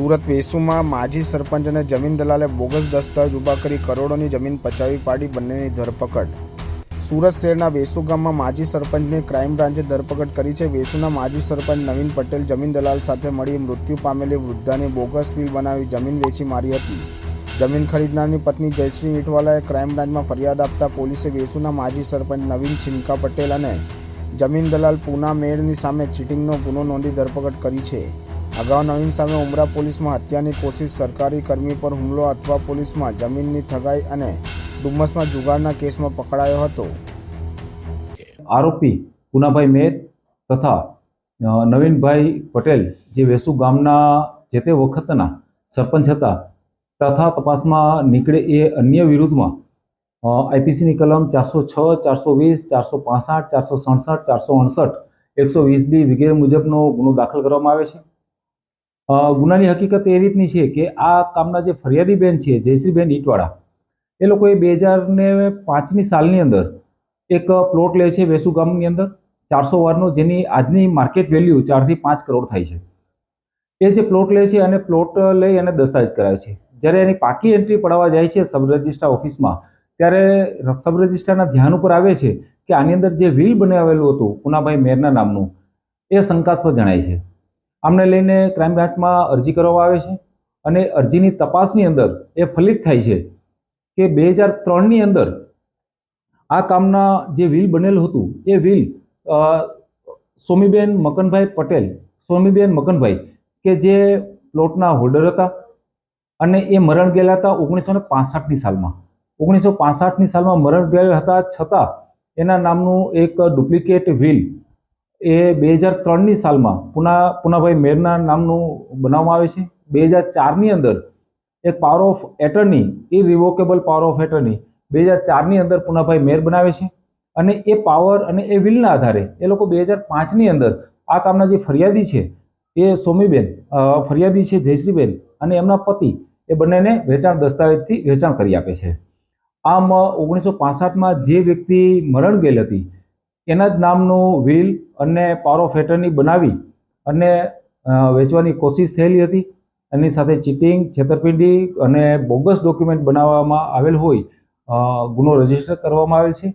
સુરત વેસુમાં માજી સરપંચ અને જમીન દલાલે બોગસ દસ્તાવેજ ઊભા કરી કરોડોની જમીન પચાવી પાડી, બંનેની ધરપકડ. સુરત શહેરના વેસુ ગામમાં માજી સરપંચની ક્રાઇમ બ્રાન્ચે ધરપકડ કરી છે. વેસુના માજી સરપંચ નવીન પટેલ જમીન દલાલ સાથે મળી મૃત્યુ પામેલી વૃદ્ધાની બોગસ વીલ બનાવી જમીન વેચી મારી હતી. જમીન ખરીદનારની પત્ની જયશ્રી ઈટવાલાએ ક્રાઇમ બ્રાન્ચમાં ફરિયાદ આપતા પોલીસે વેસુના માજી સરપંચ નવીન છીનકા પટેલ અને જમીન દલાલ પૂના મેળની સામે ચીટિંગનો ગુનો નોંધી ધરપકડ કરી છે. અગાઉ નવીન સામે ઉમરા પોલીસમાં હત્યાની કોશિશ, સરકારી કર્મી પર હુમલો અથવા પોલીસમાં જમીનની ઠગાઈ અને ડુમ્મસમાં જુગારના કેસમાં પકડાયો હતો. આરોપી પૂનાભાઈ મેર તથા નવીનભાઈ પટેલ જે વેસુ ગામના જે તે વખતના સરપંચ હતા તથા તપાસમાં નીકળે એ અન્ય વિરુદ્ધમાં આઈપીસીની કલમ 406, 420, 465, 467, 468, 120B વગેરે મુજબનો ગુનો દાખલ કરવામાં આવે છે. ગુનાની હકીકત એ રીતની છે કે આ કામના જે ફરિયાદી બેન છે જયશ્રીબેન ઈટવાળા, એ લોકોએ 2005ની સાલની અંદર એક પ્લોટ લે છે વેસુ ગામની અંદર 400 વારનો, જેની આજની માર્કેટ વેલ્યુ 4 થી 5 કરોડ થાય છે. એ જે પ્લોટ લે છે અને પ્લોટ લઈ અને દસ્તાવેજ કરાવે છે. જ્યારે એની પાકી એન્ટ્રી પડાવવા જાય છે સબ રજિસ્ટ્રાર ઓફિસમાં, ત્યારે સબ રજિસ્ટ્રારના ધ્યાન ઉપર આવે છે કે આની અંદર જે વીલ બનાવેલું હતું પૂનાભાઈ મેરના નામનું, એ શંકાસ્પદ જણાય છે. આમને લઈને ક્રાઇમ બ્રાન્ચમાં અરજી કરવામાં આવે છે અને અરજીની તપાસની અંદર એ ફલિત થાય છે કે 2003ની અંદર આ કામના જે વીલ બનેલું હતું એ વીલ સોમીબેન મકનભાઈ પટેલ, સોમીબેન મકનભાઈ કે જે પ્લોટના હોલ્ડર હતા અને એ મરણ ગયેલા હતા 1965ની સાલમાં. 1965ની સાલમાં મરણ ગયેલા હતા, છતાં એના નામનું એક ડુપ્લિકેટ વીલ એ 2003ની સાલમાં પૂનાભાઈ મેરના નામનું બનાવવામાં આવે છે. 2004ની અંદર એક power of attorney, irrevocable power of attorney 2004ની અંદર પૂનાભાઈ મેર બનાવે છે અને એ પાવર અને એ વીલના આધારે એ લોકો 2005ની અંદર આ કામના જે ફરિયાદી છે એ સોમીબેન, ફરિયાદી છે જયશ્રીબેન અને એમના પતિ, એ બંનેને વેચાણ દસ્તાવેજથી વેચાણ કરી આપે છે. આમ 1965માં જે વ્યક્તિ મરણ ગયેલ હતી એના જ નામનું વીલ અને પાવર ઓફ એટર્ની બનાવી અને વેચવાની કોશિશ થયેલી હતી. એની સાથે ચીટિંગ, છેતરપિંડી અને બોગસ ડોક્યુમેન્ટ બનાવવામાં આવેલ હોય ગુનો રજીસ્ટર કરવામાં આવેલ છે.